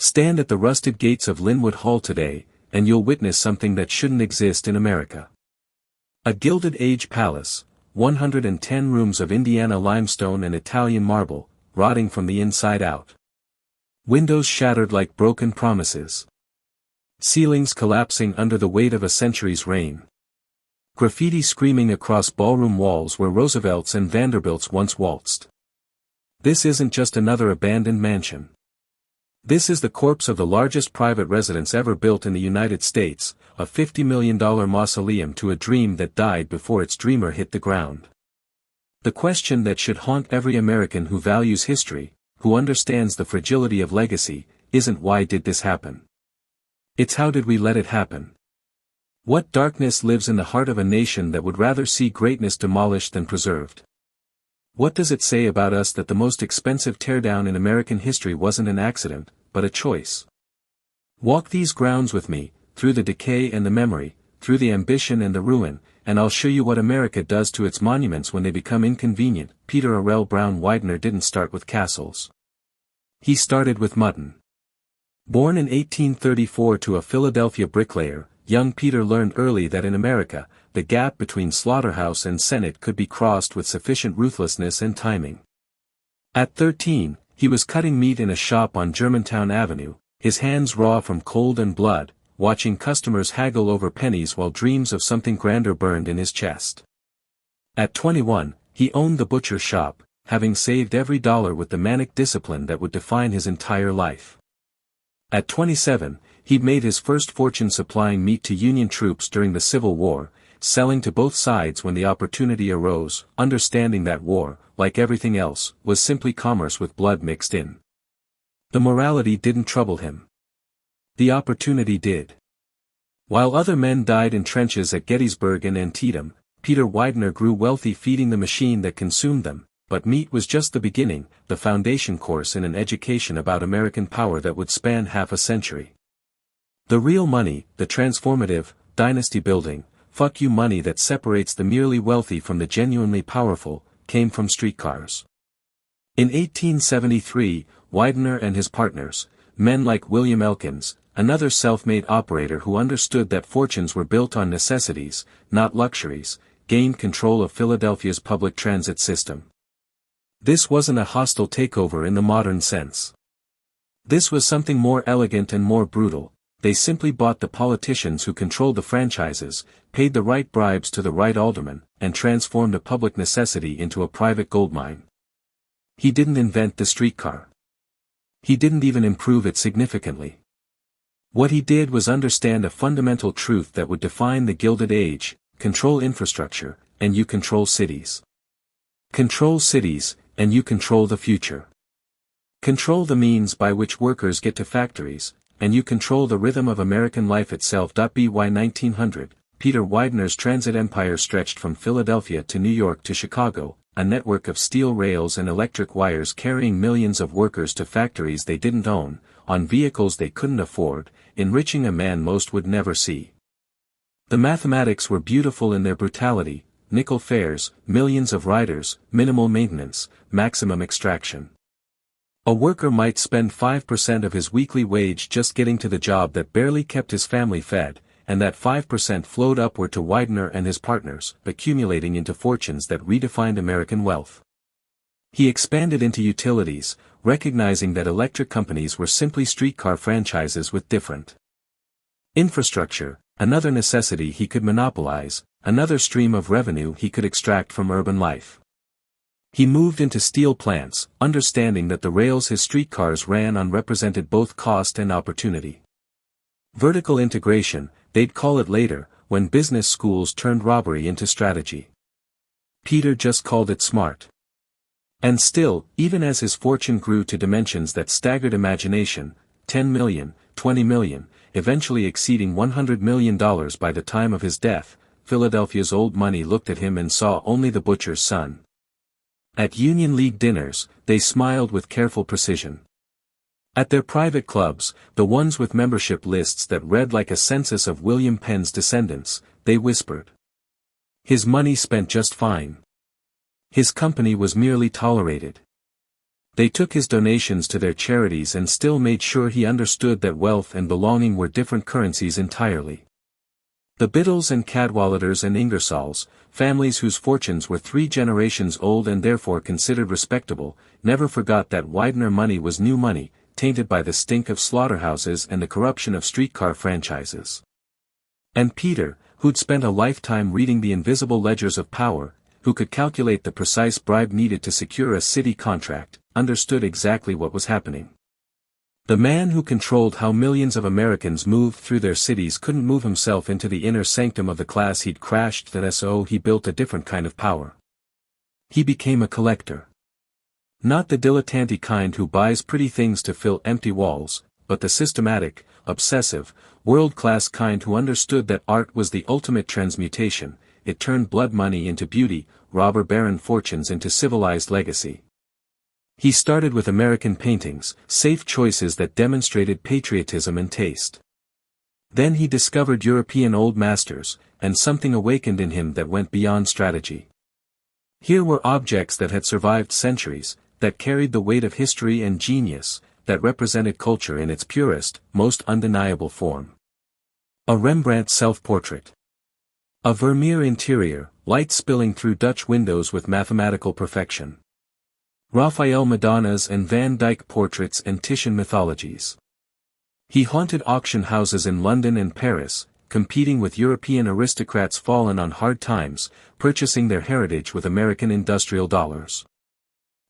Stand at the rusted gates of Linwood Hall today, and you'll witness something that shouldn't exist in America. A Gilded Age palace, 110 rooms of Indiana limestone and Italian marble, rotting from the inside out. Windows shattered like broken promises. Ceilings collapsing under the weight of a century's reign. Graffiti screaming across ballroom walls where Roosevelts and Vanderbilts once waltzed. This isn't just another abandoned mansion. This is the corpse of the largest private residence ever built in the United States, a $50 million mausoleum to a dream that died before its dreamer hit the ground. The question that should haunt every American who values history, who understands the fragility of legacy, isn't why did this happen? It's how did we let it happen? What darkness lives in the heart of a nation that would rather see greatness demolished than preserved? What does it say about us that the most expensive teardown in American history wasn't an accident, but a choice? Walk these grounds with me, through the decay and the memory, through the ambition and the ruin, and I'll show you what America does to its monuments when they become inconvenient. Peter Arrell Brown Widener didn't start with castles. He started with mutton. Born in 1834 to a Philadelphia bricklayer, young Peter learned early that in America, the gap between slaughterhouse and Senate could be crossed with sufficient ruthlessness and timing. At 13, he was cutting meat in a shop on Germantown Avenue, his hands raw from cold and blood, watching customers haggle over pennies while dreams of something grander burned in his chest. At 21, he owned the butcher shop, having saved every dollar with the manic discipline that would define his entire life. At 27, he'd made his first fortune supplying meat to Union troops during the Civil War, selling to both sides when the opportunity arose, understanding that war, like everything else, was simply commerce with blood mixed in. The morality didn't trouble him. The opportunity did. While other men died in trenches at Gettysburg and Antietam, Peter Widener grew wealthy feeding the machine that consumed them, but meat was just the beginning, the foundation course in an education about American power that would span half a century. The real money, the transformative, dynasty-building, fuck you money that separates the merely wealthy from the genuinely powerful, came from streetcars. In 1873, Widener and his partners, men like William Elkins, another self-made operator who understood that fortunes were built on necessities, not luxuries, gained control of Philadelphia's public transit system. This wasn't a hostile takeover in the modern sense. This was something more elegant and more brutal. They simply bought the politicians who controlled the franchises, paid the right bribes to the right aldermen, and transformed a public necessity into a private goldmine. He didn't invent the streetcar. He didn't even improve it significantly. What he did was understand a fundamental truth that would define the Gilded Age: control infrastructure, and you control cities. Control cities, and you control the future. Control the means by which workers get to factories, and you control the rhythm of American life itself. By 1900, Peter Widener's transit empire stretched from Philadelphia to New York to Chicago, a network of steel rails and electric wires carrying millions of workers to factories they didn't own, on vehicles they couldn't afford, enriching a man most would never see. The mathematics were beautiful in their brutality: nickel fares, millions of riders, minimal maintenance, maximum extraction. A worker might spend 5% of his weekly wage just getting to the job that barely kept his family fed, and that 5% flowed upward to Widener and his partners, accumulating into fortunes that redefined American wealth. He expanded into utilities, recognizing that electric companies were simply streetcar franchises with different infrastructure, another necessity he could monopolize, another stream of revenue he could extract from urban life. He moved into steel plants, understanding that the rails his streetcars ran on represented both cost and opportunity. Vertical integration, they'd call it later, when business schools turned robbery into strategy. Peter just called it smart. And still, even as his fortune grew to dimensions that staggered imagination, 10 million, 20 million, eventually exceeding $100 million by the time of his death, Philadelphia's old money looked at him and saw only the butcher's son. At Union League dinners, they smiled with careful precision. At their private clubs, the ones with membership lists that read like a census of William Penn's descendants, they whispered. His money spent just fine. His company was merely tolerated. They took his donations to their charities and still made sure he understood that wealth and belonging were different currencies entirely. The Biddles and Cadwalladers and Ingersolls, families whose fortunes were 3 generations old and therefore considered respectable, never forgot that Widener money was new money, tainted by the stink of slaughterhouses and the corruption of streetcar franchises. And Peter, who'd spent a lifetime reading the invisible ledgers of power, who could calculate the precise bribe needed to secure a city contract, understood exactly what was happening. The man who controlled how millions of Americans moved through their cities couldn't move himself into the inner sanctum of the class he'd crashed, and so he built a different kind of power. He became a collector. Not the dilettante kind who buys pretty things to fill empty walls, but the systematic, obsessive, world-class kind who understood that art was the ultimate transmutation. It turned blood money into beauty, robber baron fortunes into civilized legacy. He started with American paintings, safe choices that demonstrated patriotism and taste. Then he discovered European old masters, and something awakened in him that went beyond strategy. Here were objects that had survived centuries, that carried the weight of history and genius, that represented culture in its purest, most undeniable form. A Rembrandt self-portrait. A Vermeer interior, light spilling through Dutch windows with mathematical perfection. Raphael Madonnas and Van Dyck portraits and Titian mythologies. He haunted auction houses in London and Paris, competing with European aristocrats fallen on hard times, purchasing their heritage with American industrial dollars.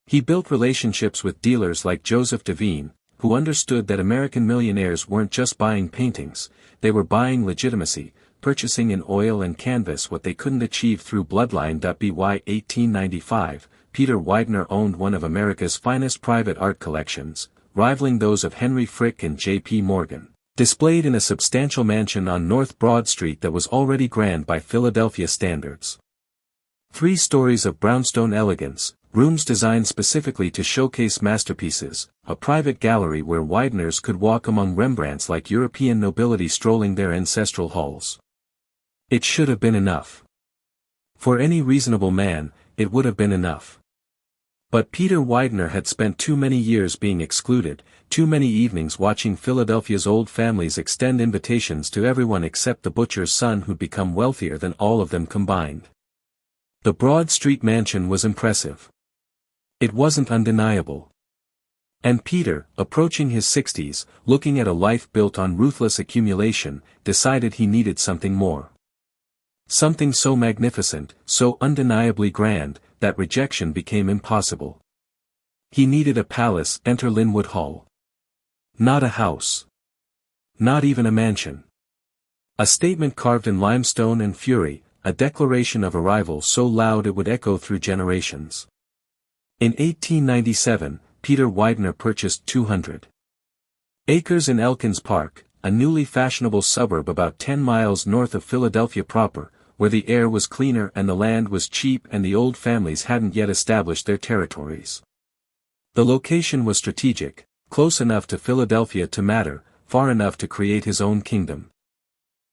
He built relationships with dealers like Joseph Devine, who understood that American millionaires weren't just buying paintings, they were buying legitimacy, purchasing in oil and canvas what they couldn't achieve through bloodline. By 1895, Peter Widener owned one of America's finest private art collections, rivaling those of Henry Frick and J.P. Morgan, displayed in a substantial mansion on North Broad Street that was already grand by Philadelphia standards. 3 stories of brownstone elegance, rooms designed specifically to showcase masterpieces, a private gallery where Wideners could walk among Rembrandts like European nobility strolling their ancestral halls. It should have been enough. For any reasonable man, it would have been enough. But Peter Widener had spent too many years being excluded, too many evenings watching Philadelphia's old families extend invitations to everyone except the butcher's son who'd become wealthier than all of them combined. The Broad Street mansion was impressive. It wasn't undeniable. And Peter, approaching his 60s, looking at a life built on ruthless accumulation, decided he needed something more. Something so magnificent, so undeniably grand, that rejection became impossible. He needed a palace. Enter Linwood Hall. Not a house. Not even a mansion. A statement carved in limestone and fury, a declaration of arrival so loud it would echo through generations. In 1897, Peter Widener purchased 200 acres in Elkins Park, a newly fashionable suburb about 10 miles north of Philadelphia proper, where the air was cleaner and the land was cheap and the old families hadn't yet established their territories. The location was strategic, close enough to Philadelphia to matter, far enough to create his own kingdom.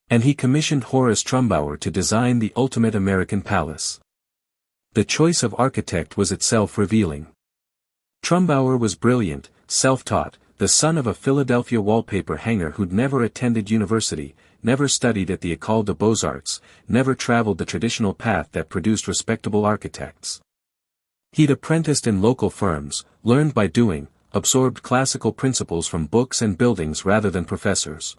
And he commissioned Horace Trumbauer to design the ultimate American palace. The choice of architect was itself revealing. Trumbauer was brilliant, self-taught, the son of a Philadelphia wallpaper hanger who'd never attended university, never studied at the École des Beaux-Arts, never traveled the traditional path that produced respectable architects. He'd apprenticed in local firms, learned by doing, absorbed classical principles from books and buildings rather than professors.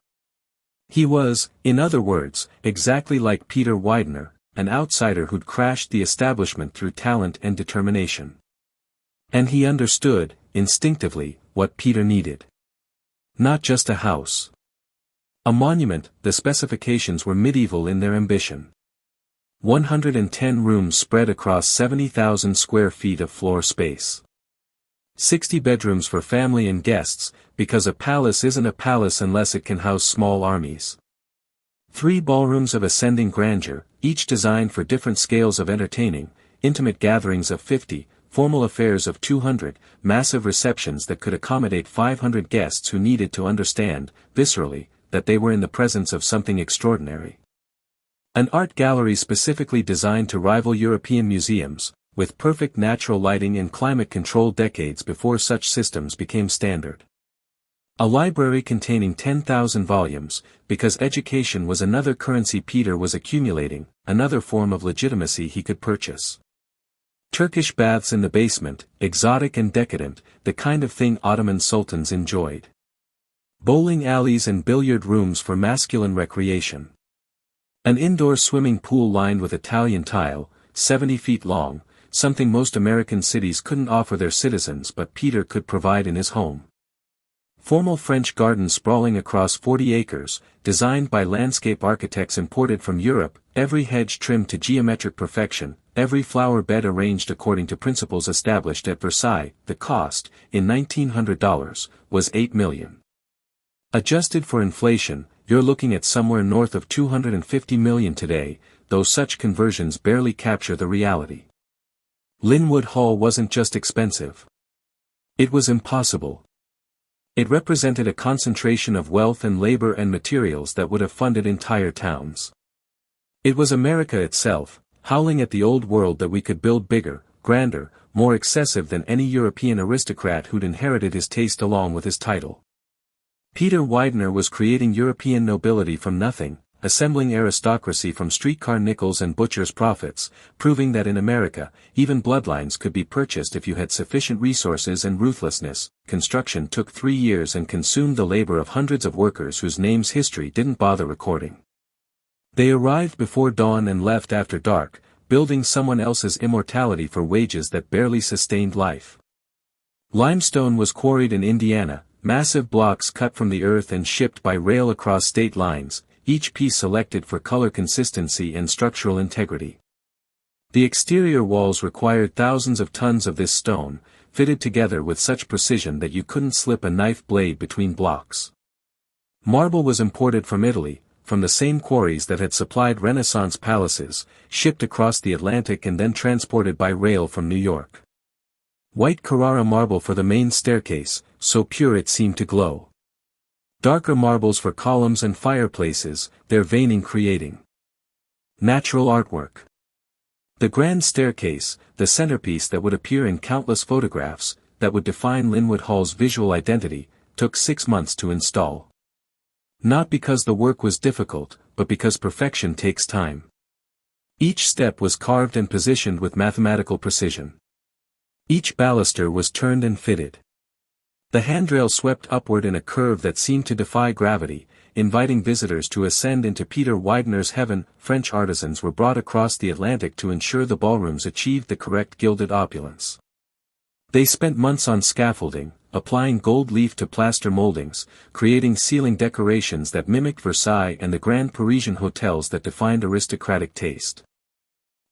He was, in other words, exactly like Peter Widener, an outsider who'd crashed the establishment through talent and determination. And he understood, instinctively, what Peter needed. Not just a house. A monument. The specifications were medieval in their ambition. 110 rooms spread across 70,000 square feet of floor space. 60 bedrooms for family and guests, because a palace isn't a palace unless it can house small armies. 3 ballrooms of ascending grandeur, each designed for different scales of entertaining, intimate gatherings of 50, formal affairs of 200, massive receptions that could accommodate 500 guests who needed to understand, viscerally, that they were in the presence of something extraordinary. An art gallery specifically designed to rival European museums, with perfect natural lighting and climate control decades before such systems became standard. A library containing 10,000 volumes, because education was another currency Peter was accumulating, another form of legitimacy he could purchase. Turkish baths in the basement, exotic and decadent, the kind of thing Ottoman sultans enjoyed. Bowling alleys and billiard rooms for masculine recreation. An indoor swimming pool lined with Italian tile, 70 feet long, something most American cities couldn't offer their citizens but Peter could provide in his home. Formal French gardens sprawling across 40 acres, designed by landscape architects imported from Europe, every hedge trimmed to geometric perfection, every flower bed arranged according to principles established at Versailles. The cost, in $1,900, was $8 million. Adjusted for inflation, you're looking at somewhere north of $250 million today, though such conversions barely capture the reality. Linwood Hall wasn't just expensive. It was impossible. It represented a concentration of wealth and labor and materials that would have funded entire towns. It was America itself, howling at the old world that we could build bigger, grander, more excessive than any European aristocrat who'd inherited his taste along with his title. Peter Widener was creating European nobility from nothing, assembling aristocracy from streetcar nickels and butcher's profits, proving that in America, even bloodlines could be purchased if you had sufficient resources and ruthlessness. Construction took 3 years and consumed the labor of hundreds of workers whose names history didn't bother recording. They arrived before dawn and left after dark, building someone else's immortality for wages that barely sustained life. Limestone was quarried in Indiana, massive blocks cut from the earth and shipped by rail across state lines, each piece selected for color consistency and structural integrity. The exterior walls required thousands of tons of this stone, fitted together with such precision that you couldn't slip a knife blade between blocks. Marble was imported from Italy, from the same quarries that had supplied Renaissance palaces, shipped across the Atlantic and then transported by rail from New York. White Carrara marble for the main staircase, so pure it seemed to glow. Darker marbles for columns and fireplaces, their veining creating natural artwork. The grand staircase, the centerpiece that would appear in countless photographs, that would define Linwood Hall's visual identity, took 6 months to install. Not because the work was difficult, but because perfection takes time. Each step was carved and positioned with mathematical precision. Each baluster was turned and fitted. The handrail swept upward in a curve that seemed to defy gravity, inviting visitors to ascend into Peter Widener's heaven. French artisans were brought across the Atlantic to ensure the ballrooms achieved the correct gilded opulence. They spent months on scaffolding, applying gold leaf to plaster moldings, creating ceiling decorations that mimicked Versailles and the grand Parisian hotels that defined aristocratic taste.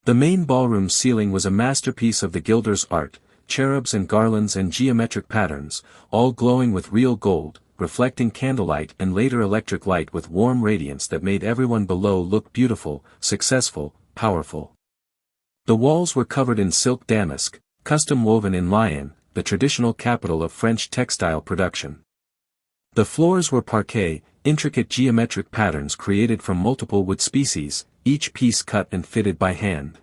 The main ballroom ceiling was a masterpiece of the gilder's art, cherubs and garlands and geometric patterns, all glowing with real gold, reflecting candlelight and later electric light with warm radiance that made everyone below look beautiful, successful, powerful. The walls were covered in silk damask, custom woven in Lyon, the traditional capital of French textile production. The floors were parquet, intricate geometric patterns created from multiple wood species, each piece cut and fitted by hand.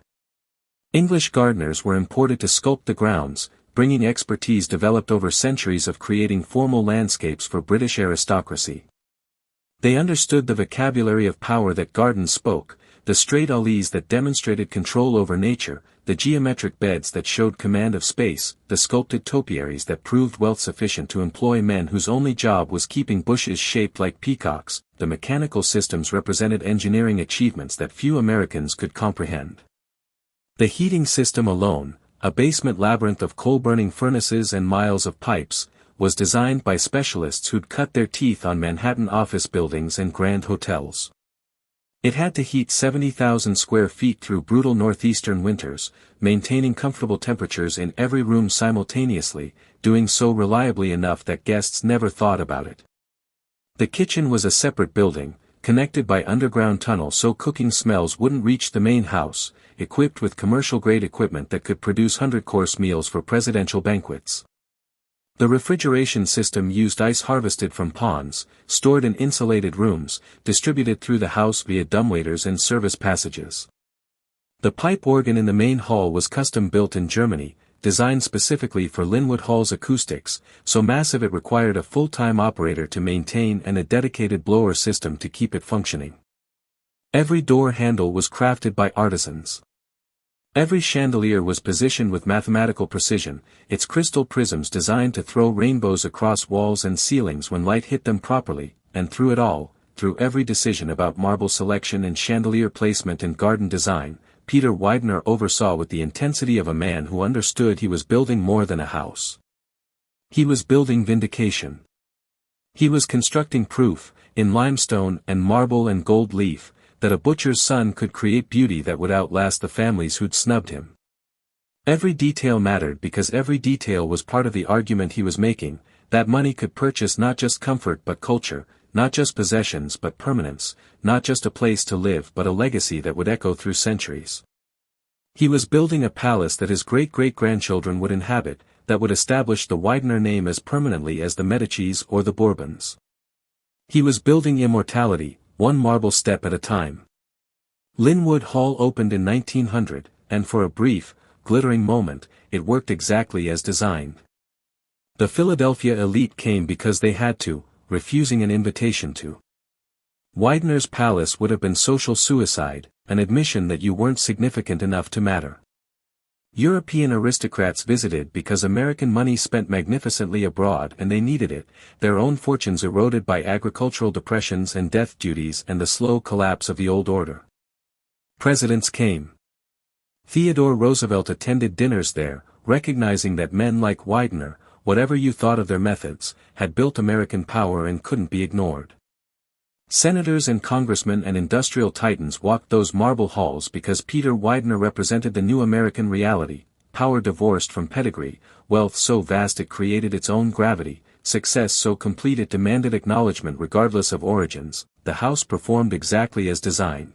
English gardeners were imported to sculpt the grounds, bringing expertise developed over centuries of creating formal landscapes for British aristocracy. They understood the vocabulary of power that gardens spoke, the straight alleys that demonstrated control over nature, the geometric beds that showed command of space, the sculpted topiaries that proved wealth sufficient to employ men whose only job was keeping bushes shaped like peacocks. The mechanical systems represented engineering achievements that few Americans could comprehend. The heating system alone, a basement labyrinth of coal-burning furnaces and miles of pipes, was designed by specialists who'd cut their teeth on Manhattan office buildings and grand hotels. It had to heat 70,000 square feet through brutal northeastern winters, maintaining comfortable temperatures in every room simultaneously, doing so reliably enough that guests never thought about it. The kitchen was a separate building, connected by underground tunnel so cooking smells wouldn't reach the main house, equipped with commercial-grade equipment that could produce 100-course meals for presidential banquets. The refrigeration system used ice harvested from ponds, stored in insulated rooms, distributed through the house via dumbwaiters and service passages. The pipe organ in the main hall was custom built in Germany, designed specifically for Linwood Hall's acoustics, so massive it required a full-time operator to maintain and a dedicated blower system to keep it functioning. Every door handle was crafted by artisans. Every chandelier was positioned with mathematical precision, its crystal prisms designed to throw rainbows across walls and ceilings when light hit them properly, and through it all, through every decision about marble selection and chandelier placement and garden design, Peter Widener oversaw with the intensity of a man who understood he was building more than a house. He was building vindication. He was constructing proof, in limestone and marble and gold leaf, that a butcher's son could create beauty that would outlast the families who'd snubbed him. Every detail mattered because every detail was part of the argument he was making, that money could purchase not just comfort but culture, not just possessions but permanence, not just a place to live but a legacy that would echo through centuries. He was building a palace that his great-great-grandchildren would inhabit, that would establish the Widener name as permanently as the Medicis or the Bourbons. He was building immortality, one marble step at a time. Linwood Hall opened in 1900, and for a brief, glittering moment, it worked exactly as designed. The Philadelphia elite came because they had to, refusing an invitation to. Widener's palace would have been social suicide, an admission that you weren't significant enough to matter. European aristocrats visited because American money spent magnificently abroad and they needed it, their own fortunes eroded by agricultural depressions and death duties and the slow collapse of the old order. Presidents came. Theodore Roosevelt attended dinners there, recognizing that men like Widener, whatever you thought of their methods, had built American power and couldn't be ignored. Senators and congressmen and industrial titans walked those marble halls because Peter Widener represented the new American reality, power divorced from pedigree, wealth so vast it created its own gravity, success so complete it demanded acknowledgement regardless of origins. The house performed exactly as designed.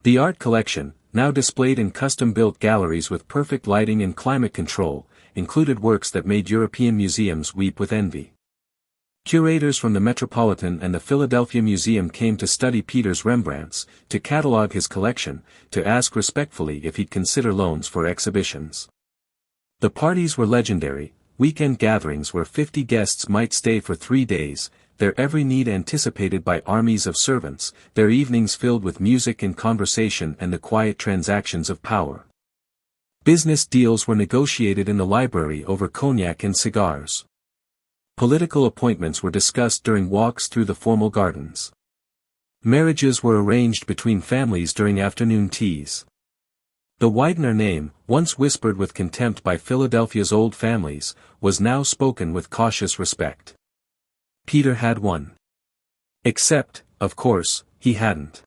The art collection, now displayed in custom-built galleries with perfect lighting and climate control, included works that made European museums weep with envy. Curators from the Metropolitan and the Philadelphia Museum came to study Peter's Rembrandts, to catalogue his collection, to ask respectfully if he'd consider loans for exhibitions. The parties were legendary, weekend gatherings where 50 guests might stay for 3 days, their every need anticipated by armies of servants, their evenings filled with music and conversation and the quiet transactions of power. Business deals were negotiated in the library over cognac and cigars. Political appointments were discussed during walks through the formal gardens. Marriages were arranged between families during afternoon teas. The Widener name, once whispered with contempt by Philadelphia's old families, was now spoken with cautious respect. Peter had won. Except, of course, he hadn't.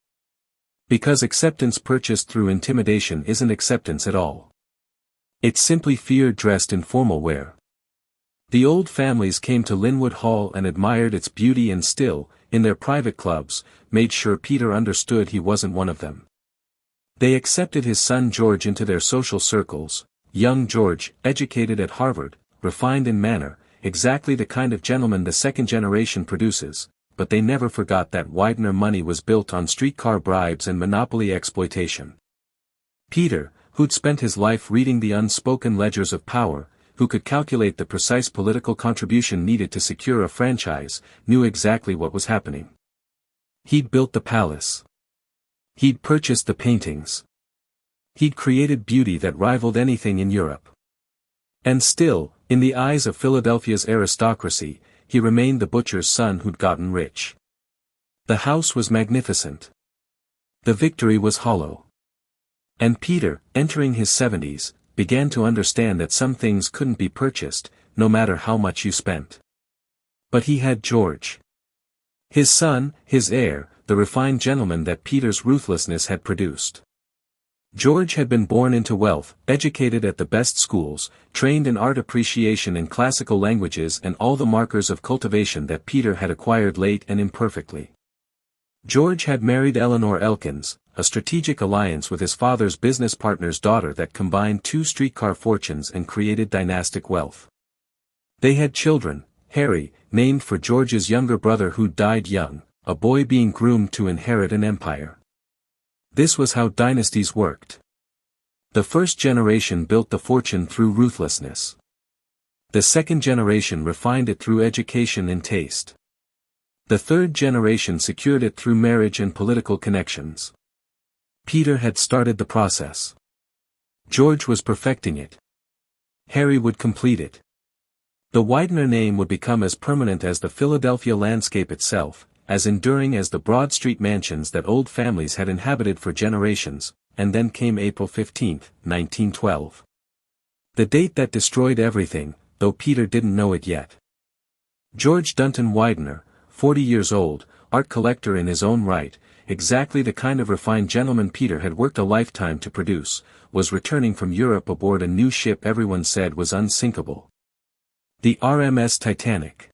Because acceptance purchased through intimidation isn't acceptance at all. It's simply fear dressed in formal wear. The old families came to Linwood Hall and admired its beauty and still, in their private clubs, made sure Peter understood he wasn't one of them. They accepted his son George into their social circles, young George, educated at Harvard, refined in manner, exactly the kind of gentleman the second generation produces, but they never forgot that Widener money was built on streetcar bribes and monopoly exploitation. Peter, who'd spent his life reading the unspoken ledgers of power, who could calculate the precise political contribution needed to secure a franchise, knew exactly what was happening. He'd built the palace. He'd purchased the paintings. He'd created beauty that rivaled anything in Europe. And still, in the eyes of Philadelphia's aristocracy, he remained the butcher's son who'd gotten rich. The house was magnificent. The victory was hollow. And Peter, entering his 70s, began to understand that some things couldn't be purchased, no matter how much you spent. But he had George. His son, his heir, the refined gentleman that Peter's ruthlessness had produced. George had been born into wealth, educated at the best schools, trained in art appreciation and classical languages and all the markers of cultivation that Peter had acquired late and imperfectly. George had married Eleanor Elkins, a strategic alliance with his father's business partner's daughter that combined 2 streetcar fortunes and created dynastic wealth. They had children, Harry, named for George's younger brother who died young, a boy being groomed to inherit an empire. This was how dynasties worked. The first generation built the fortune through ruthlessness. The second generation refined it through education and taste. The third generation secured it through marriage and political connections. Peter had started the process. George was perfecting it. Harry would complete it. The Widener name would become as permanent as the Philadelphia landscape itself, as enduring as the Broad Street mansions that old families had inhabited for generations, and then came April 15, 1912. The date that destroyed everything, though Peter didn't know it yet. George Dunton Widener, 40 years old, art collector in his own right, exactly the kind of refined gentleman Peter had worked a lifetime to produce, was returning from Europe aboard a new ship everyone said was unsinkable. The RMS Titanic.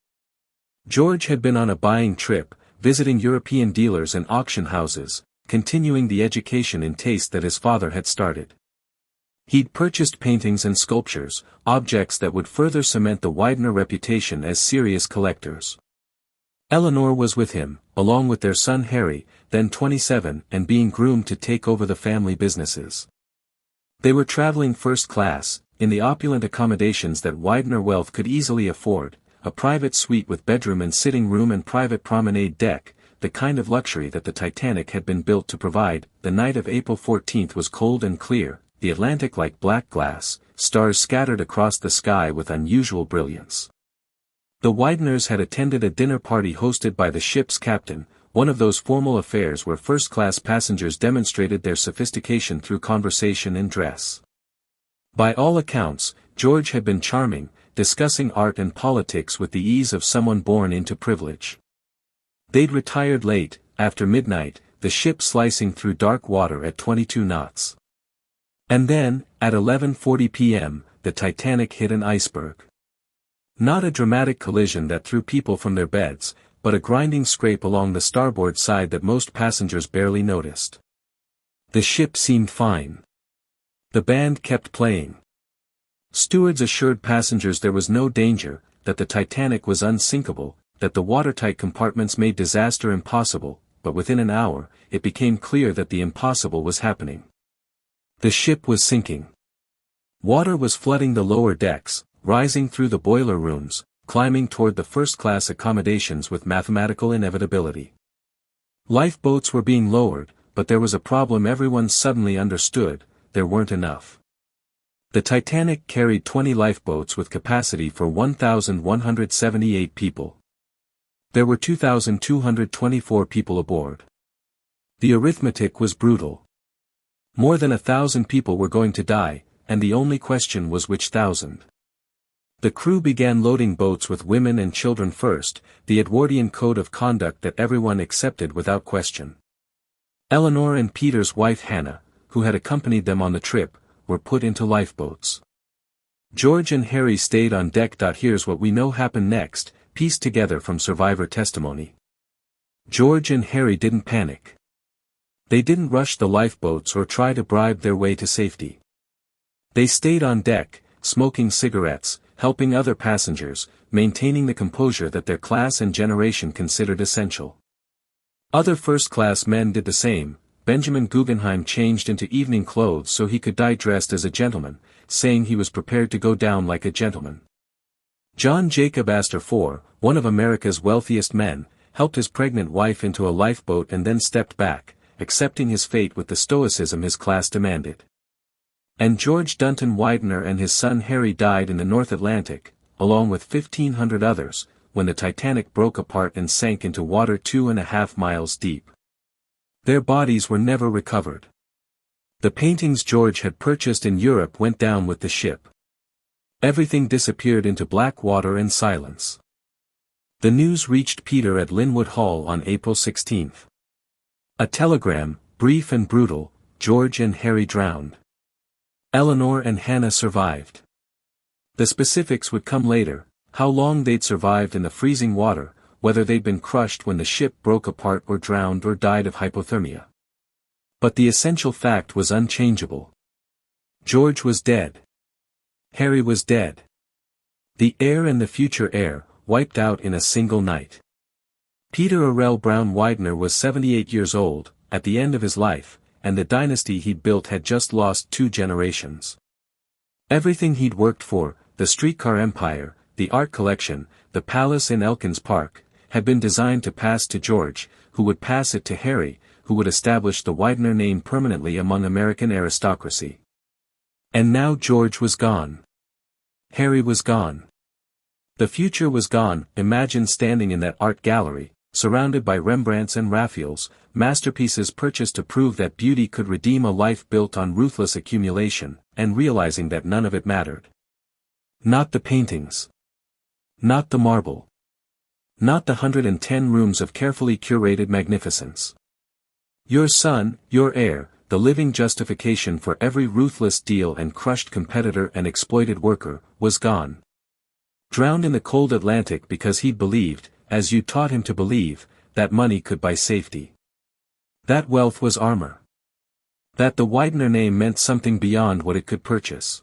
George had been on a buying trip, visiting European dealers and auction houses, continuing the education in taste that his father had started. He'd purchased paintings and sculptures, objects that would further cement the Widener reputation as serious collectors. Eleanor was with him, along with their son Harry, then 27 and being groomed to take over the family businesses. They were traveling first class, in the opulent accommodations that Widener wealth could easily afford, a private suite with bedroom and sitting room and private promenade deck, the kind of luxury that the Titanic had been built to provide. The night of April 14 was cold and clear, the Atlantic like black glass, stars scattered across the sky with unusual brilliance. The Wideners had attended a dinner party hosted by the ship's captain, one of those formal affairs where first-class passengers demonstrated their sophistication through conversation and dress. By all accounts, George had been charming, discussing art and politics with the ease of someone born into privilege. They'd retired late, after midnight, the ship slicing through dark water at 22 knots. And then, at 11:40 p.m., the Titanic hit an iceberg. Not a dramatic collision that threw people from their beds, but a grinding scrape along the starboard side that most passengers barely noticed. The ship seemed fine. The band kept playing. Stewards assured passengers there was no danger, that the Titanic was unsinkable, that the watertight compartments made disaster impossible, but within an hour, it became clear that the impossible was happening. The ship was sinking. Water was flooding the lower decks, rising through the boiler rooms, climbing toward the first-class accommodations with mathematical inevitability. Lifeboats were being lowered, but there was a problem everyone suddenly understood: there weren't enough. The Titanic carried 20 lifeboats with capacity for 1,178 people. There were 2,224 people aboard. The arithmetic was brutal. More than 1,000 people were going to die, and the only question was which thousand. The crew began loading boats with women and children first, the Edwardian code of conduct that everyone accepted without question. Eleanor and Peter's wife Hannah, who had accompanied them on the trip, were put into lifeboats. George and Harry stayed on deck. Here's what we know happened next, pieced together from survivor testimony. George and Harry didn't panic. They didn't rush the lifeboats or try to bribe their way to safety. They stayed on deck, smoking cigarettes, helping other passengers, maintaining the composure that their class and generation considered essential. Other first-class men did the same. Benjamin Guggenheim changed into evening clothes so he could die dressed as a gentleman, saying he was prepared to go down like a gentleman. John Jacob Astor IV, one of America's wealthiest men, helped his pregnant wife into a lifeboat and then stepped back, accepting his fate with the stoicism his class demanded. And George Dunton Widener and his son Harry died in the North Atlantic, along with 1,500 others, when the Titanic broke apart and sank into water 2.5 miles deep. Their bodies were never recovered. The paintings George had purchased in Europe went down with the ship. Everything disappeared into black water and silence. The news reached Peter at Linwood Hall on April 16. A telegram, brief and brutal: George and Harry drowned. Eleanor and Hannah survived. The specifics would come later: how long they'd survived in the freezing water, whether they'd been crushed when the ship broke apart or drowned or died of hypothermia. But the essential fact was unchangeable. George was dead. Harry was dead. The heir and the future heir, wiped out in a single night. Peter Orell Brown Widener was 78 years old, at the end of his life, and the dynasty he'd built had just lost 2 generations. Everything he'd worked for, the streetcar empire, the art collection, the palace in Elkins Park, had been designed to pass to George, who would pass it to Harry, who would establish the Widener name permanently among American aristocracy. And now George was gone. Harry was gone. The future was gone. Imagine standing in that art gallery, surrounded by Rembrandts and Raphaels, masterpieces purchased to prove that beauty could redeem a life built on ruthless accumulation, and realizing that none of it mattered. Not the paintings. Not the marble. Not the 110 rooms of carefully curated magnificence. Your son, your heir, the living justification for every ruthless deal and crushed competitor and exploited worker, was gone. Drowned in the cold Atlantic because he'd believed, as you taught him to believe, that money could buy safety. That wealth was armor. That the Widener name meant something beyond what it could purchase.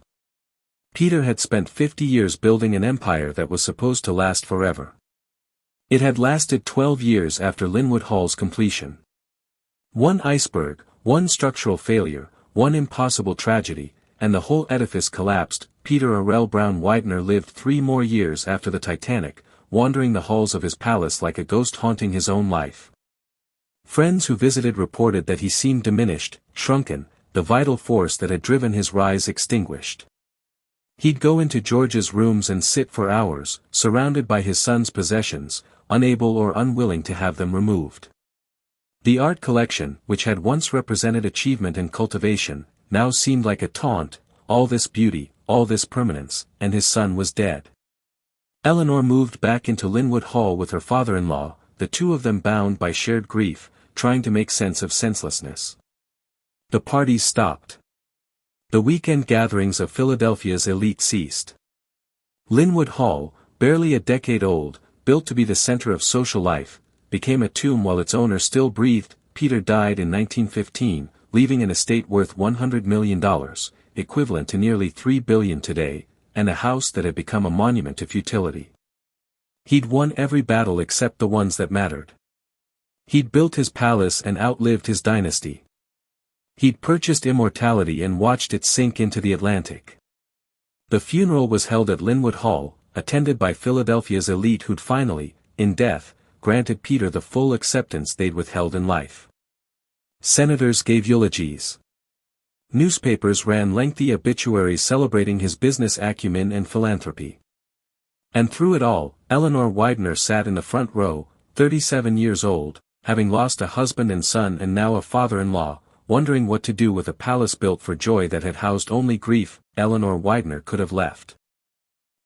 Peter had spent 50 years building an empire that was supposed to last forever. It had lasted 12 years after Linwood Hall's completion. One iceberg, one structural failure, one impossible tragedy, and the whole edifice collapsed. Peter Arrell Brown Widener lived 3 more years after the Titanic, wandering the halls of his palace like a ghost haunting his own life. Friends who visited reported that he seemed diminished, shrunken, the vital force that had driven his rise extinguished. He'd go into George's rooms and sit for hours, surrounded by his son's possessions, unable or unwilling to have them removed. The art collection, which had once represented achievement and cultivation, now seemed like a taunt, all this beauty, all this permanence, and his son was dead. Eleanor moved back into Linwood Hall with her father-in-law, the two of them bound by shared grief, trying to make sense of senselessness. The parties stopped. The weekend gatherings of Philadelphia's elite ceased. Linwood Hall, barely a decade old, built to be the center of social life, became a tomb while its owner still breathed. Peter died in 1915, leaving an estate worth $100 million, equivalent to nearly $3 billion today, and a house that had become a monument to futility. He'd won every battle except the ones that mattered. He'd built his palace and outlived his dynasty. He'd purchased immortality and watched it sink into the Atlantic. The funeral was held at Linwood Hall, attended by Philadelphia's elite who'd finally, in death, granted Peter the full acceptance they'd withheld in life. Senators gave eulogies. Newspapers ran lengthy obituaries celebrating his business acumen and philanthropy. And through it all, Eleanor Widener sat in the front row, 37 years old, having lost a husband and son and now a father-in-law, wondering what to do with a palace built for joy that had housed only grief. Eleanor Widener could have left.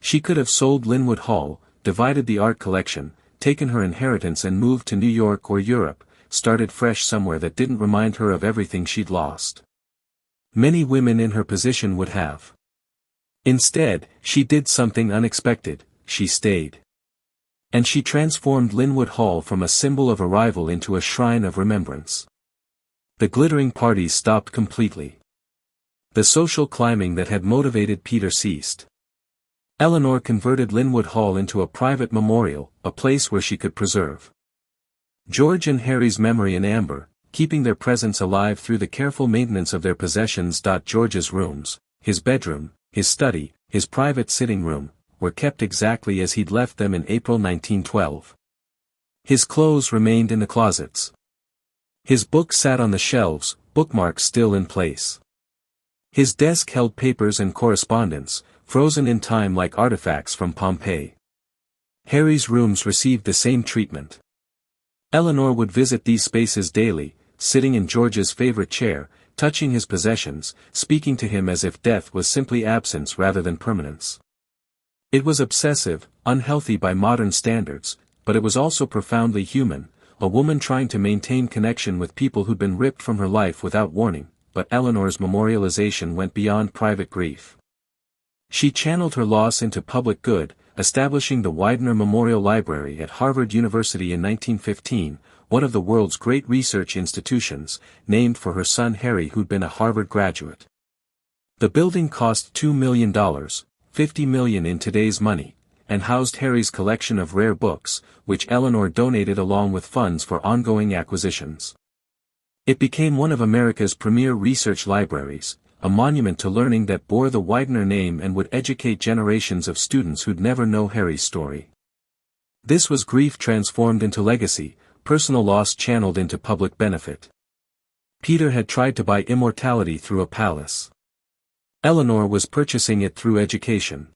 She could have sold Linwood Hall, divided the art collection, taken her inheritance and moved to New York or Europe, started fresh somewhere that didn't remind her of everything she'd lost. Many women in her position would have. Instead, she did something unexpected. She stayed. And she transformed Linwood Hall from a symbol of arrival into a shrine of remembrance. The glittering parties stopped completely. The social climbing that had motivated Peter ceased. Eleanor converted Linwood Hall into a private memorial, a place where she could preserve George and Harry's memory in amber, keeping their presence alive through the careful maintenance of their possessions. George's rooms, his bedroom, his study, his private sitting room, were kept exactly as he'd left them in April 1912. His clothes remained in the closets. His books sat on the shelves, bookmarks still in place. His desk held papers and correspondence, frozen in time like artifacts from Pompeii. Harry's rooms received the same treatment. Eleanor would visit these spaces daily, sitting in George's favorite chair, touching his possessions, speaking to him as if death was simply absence rather than permanence. It was obsessive, unhealthy by modern standards, but it was also profoundly human, a woman trying to maintain connection with people who'd been ripped from her life without warning. But Eleanor's memorialization went beyond private grief. She channeled her loss into public good, establishing the Widener Memorial Library at Harvard University in 1915, one of the world's great research institutions, named for her son Harry, who'd been a Harvard graduate. The building cost $2 million, $50 million in today's money, and housed Harry's collection of rare books, which Eleanor donated along with funds for ongoing acquisitions. It became one of America's premier research libraries, a monument to learning that bore the Widener name and would educate generations of students who'd never know Harry's story. This was grief transformed into legacy, personal loss channeled into public benefit. Peter had tried to buy immortality through a palace. Eleanor was purchasing it through education.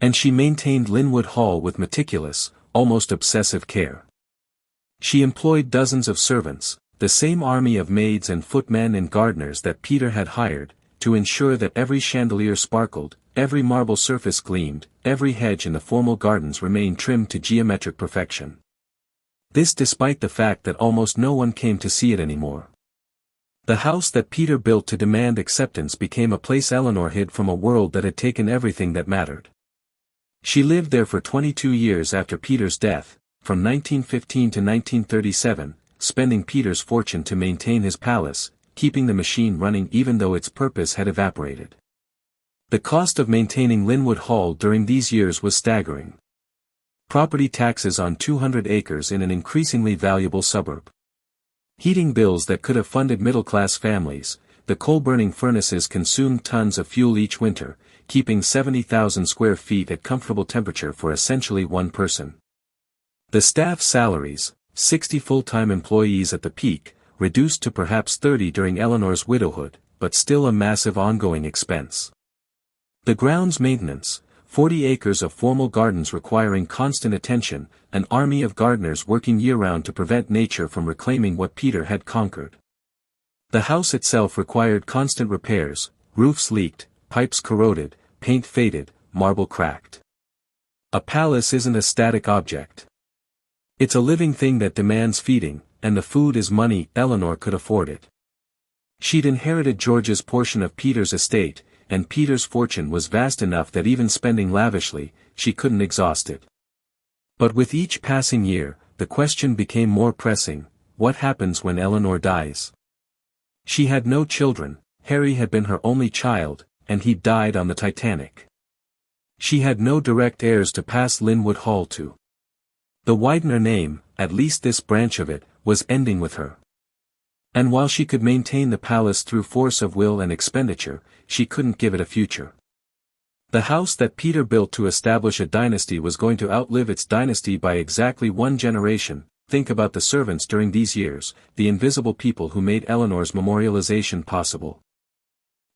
And she maintained Linwood Hall with meticulous, almost obsessive care. She employed dozens of servants, the same army of maids and footmen and gardeners that Peter had hired, to ensure that every chandelier sparkled, every marble surface gleamed, every hedge in the formal gardens remained trimmed to geometric perfection. This despite the fact that almost no one came to see it anymore. The house that Peter built to demand acceptance became a place Eleanor hid from a world that had taken everything that mattered. She lived there for 22 years after Peter's death, from 1915 to 1937, spending Peter's fortune to maintain his palace, keeping the machine running even though its purpose had evaporated. The cost of maintaining Linwood Hall during these years was staggering. Property taxes on 200 acres in an increasingly valuable suburb. Heating bills that could have funded middle-class families, the coal-burning furnaces consumed tons of fuel each winter, keeping 70,000 square feet at comfortable temperature for essentially one person. The staff's salaries, 60 full-time employees at the peak, reduced to perhaps 30 during Eleanor's widowhood, but still a massive ongoing expense. The grounds maintenance, 40 acres of formal gardens requiring constant attention, an army of gardeners working year-round to prevent nature from reclaiming what Peter had conquered. The house itself required constant repairs, roofs leaked, pipes corroded, paint faded, marble cracked. A palace isn't a static object. It's a living thing that demands feeding, and the food is money. Eleanor could afford it. She'd inherited George's portion of Peter's estate, and Peter's fortune was vast enough that even spending lavishly, she couldn't exhaust it. But with each passing year, the question became more pressing: what happens when Eleanor dies? She had no children, Harry had been her only child, and he'd died on the Titanic. She had no direct heirs to pass Linwood Hall to. The Widener name, at least this branch of it, was ending with her. And while she could maintain the palace through force of will and expenditure, she couldn't give it a future. The house that Peter built to establish a dynasty was going to outlive its dynasty by exactly one generation. Think about the servants during these years, the invisible people who made Eleanor's memorialization possible.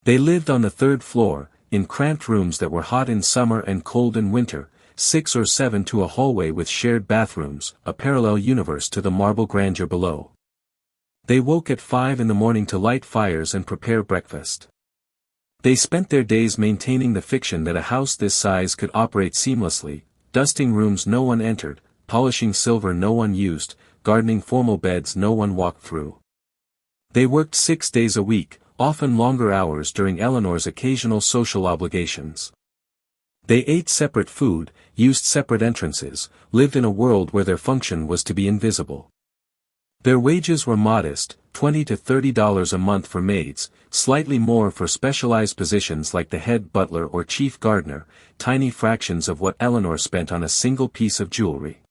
They lived on the third floor, in cramped rooms that were hot in summer and cold in winter, 6 or 7 to a hallway with shared bathrooms, a parallel universe to the marble grandeur below. They woke at 5 in the morning to light fires and prepare breakfast. They spent their days maintaining the fiction that a house this size could operate seamlessly, dusting rooms no one entered, polishing silver no one used, gardening formal beds no one walked through. They worked 6 days a week, often longer hours during Eleanor's occasional social obligations. They ate separate food, used separate entrances, lived in a world where their function was to be invisible. Their wages were modest, $20 to $30 a month for maids, slightly more for specialized positions like the head butler or chief gardener, tiny fractions of what Eleanor spent on a single piece of jewelry.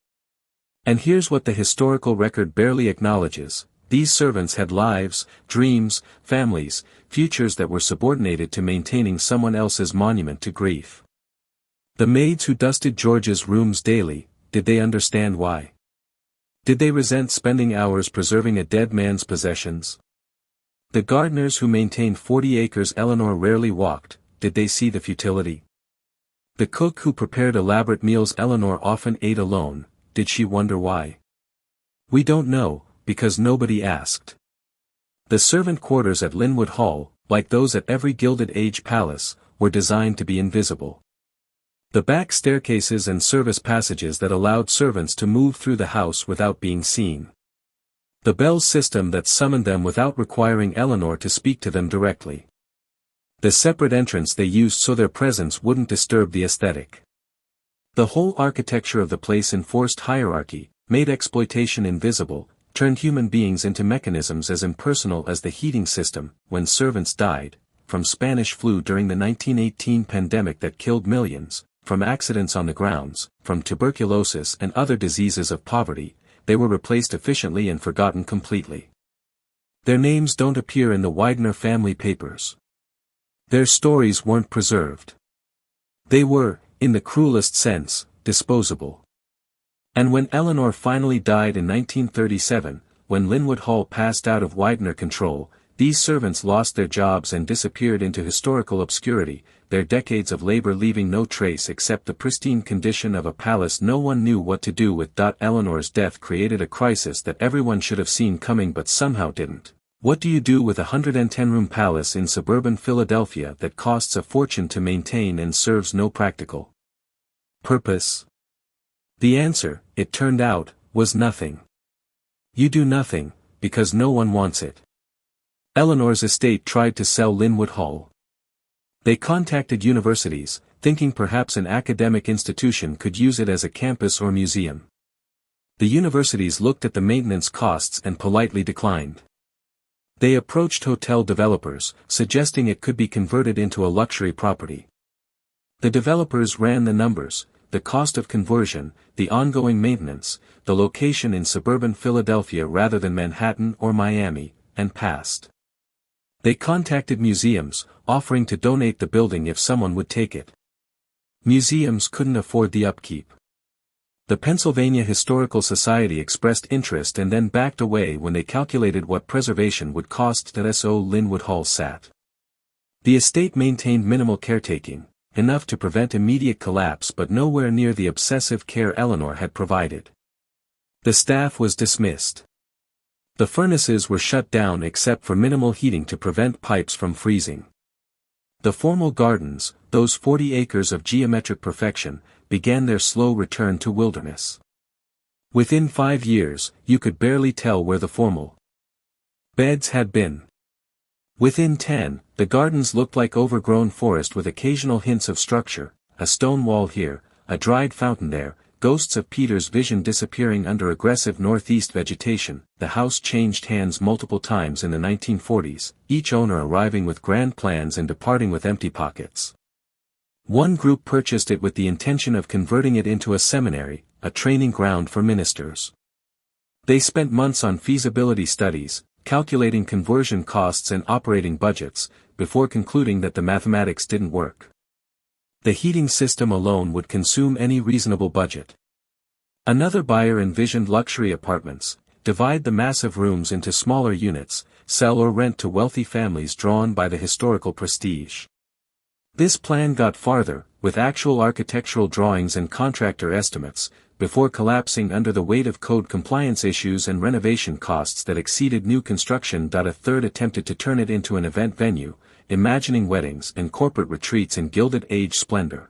And here's what the historical record barely acknowledges: these servants had lives, dreams, families, futures that were subordinated to maintaining someone else's monument to grief. The maids who dusted George's rooms daily, did they understand why? Did they resent spending hours preserving a dead man's possessions? The gardeners who maintained 40 acres Eleanor rarely walked, did they see the futility? The cook who prepared elaborate meals Eleanor often ate alone, did she wonder why? We don't know, because nobody asked. The servant quarters at Linwood Hall, like those at every Gilded Age palace, were designed to be invisible. The back staircases and service passages that allowed servants to move through the house without being seen. The bell system that summoned them without requiring Eleanor to speak to them directly. The separate entrance they used so their presence wouldn't disturb the aesthetic. The whole architecture of the place enforced hierarchy, made exploitation invisible, turned human beings into mechanisms as impersonal as the heating system. When servants died, from Spanish flu during the 1918 pandemic that killed millions, from accidents on the grounds, from tuberculosis and other diseases of poverty, they were replaced efficiently and forgotten completely. Their names don't appear in the Widener family papers. Their stories weren't preserved. They were, in the cruelest sense, disposable. And when Eleanor finally died in 1937, when Linwood Hall passed out of Widener control, these servants lost their jobs and disappeared into historical obscurity, their decades of labor leaving no trace except the pristine condition of a palace no one knew what to do with. Eleanor's death created a crisis that everyone should have seen coming but somehow didn't. What do you do with a 110-room palace in suburban Philadelphia that costs a fortune to maintain and serves no practical purpose? The answer, it turned out, was nothing. You do nothing, because no one wants it. Eleanor's estate tried to sell Linwood Hall. They contacted universities, thinking perhaps an academic institution could use it as a campus or museum. The universities looked at the maintenance costs and politely declined. They approached hotel developers, suggesting it could be converted into a luxury property. The developers ran the numbers, the cost of conversion, the ongoing maintenance, the location in suburban Philadelphia rather than Manhattan or Miami, and passed. They contacted museums, offering to donate the building if someone would take it. Museums couldn't afford the upkeep. The Pennsylvania Historical Society expressed interest and then backed away when they calculated what preservation would cost. So Linwood Hall sat. The estate maintained minimal caretaking, enough to prevent immediate collapse but nowhere near the obsessive care Eleanor had provided. The staff was dismissed. The furnaces were shut down except for minimal heating to prevent pipes from freezing. The formal gardens, those 40 acres of geometric perfection, began their slow return to wilderness. Within 5 years, you could barely tell where the formal beds had been. Within 10, the gardens looked like overgrown forest with occasional hints of structure, a stone wall here, a dried fountain there, ghosts of Peter's vision disappearing under aggressive northeast vegetation. The house changed hands multiple times in the 1940s, each owner arriving with grand plans and departing with empty pockets. One group purchased it with the intention of converting it into a seminary, a training ground for ministers. They spent months on feasibility studies, calculating conversion costs and operating budgets, before concluding that the mathematics didn't work. The heating system alone would consume any reasonable budget. Another buyer envisioned luxury apartments, divide the massive rooms into smaller units, sell or rent to wealthy families drawn by the historical prestige. This plan got farther, with actual architectural drawings and contractor estimates, before collapsing under the weight of code compliance issues and renovation costs that exceeded new construction. A third attempted to turn it into an event venue, imagining weddings and corporate retreats in Gilded Age splendor.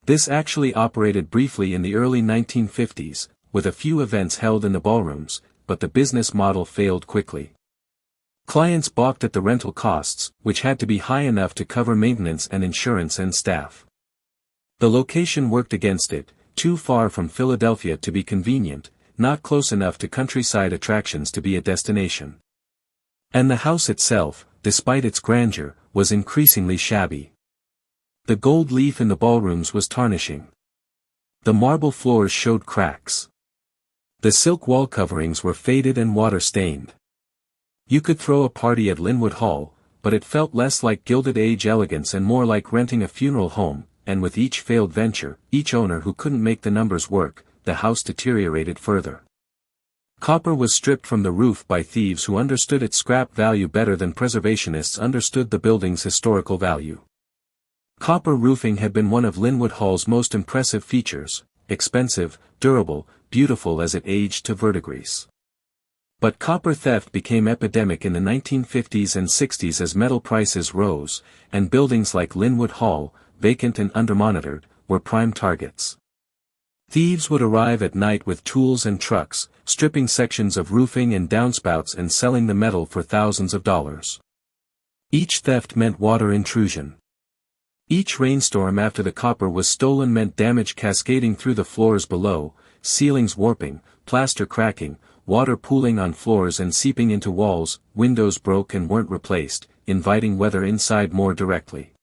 This actually operated briefly in the early 1950s, with a few events held in the ballrooms, but the business model failed quickly. Clients balked at the rental costs, which had to be high enough to cover maintenance and insurance and staff. The location worked against it, too far from Philadelphia to be convenient, not close enough to countryside attractions to be a destination. And the house itself, despite its grandeur, was increasingly shabby. The gold leaf in the ballrooms was tarnishing. The marble floors showed cracks. The silk wall coverings were faded and water-stained. You could throw a party at Linwood Hall, but it felt less like Gilded Age elegance and more like renting a funeral home, and with each failed venture, each owner who couldn't make the numbers work, the house deteriorated further. Copper was stripped from the roof by thieves who understood its scrap value better than preservationists understood the building's historical value. Copper roofing had been one of Linwood Hall's most impressive features, expensive, durable, beautiful as it aged to verdigris. But copper theft became epidemic in the 1950s and 60s as metal prices rose, and buildings like Linwood Hall, vacant and undermonitored, were prime targets. Thieves would arrive at night with tools and trucks, stripping sections of roofing and downspouts and selling the metal for thousands of dollars. Each theft meant water intrusion. Each rainstorm after the copper was stolen meant damage cascading through the floors below, ceilings warping, plaster cracking, water pooling on floors and seeping into walls, windows broke and weren't replaced, inviting weather inside more directly.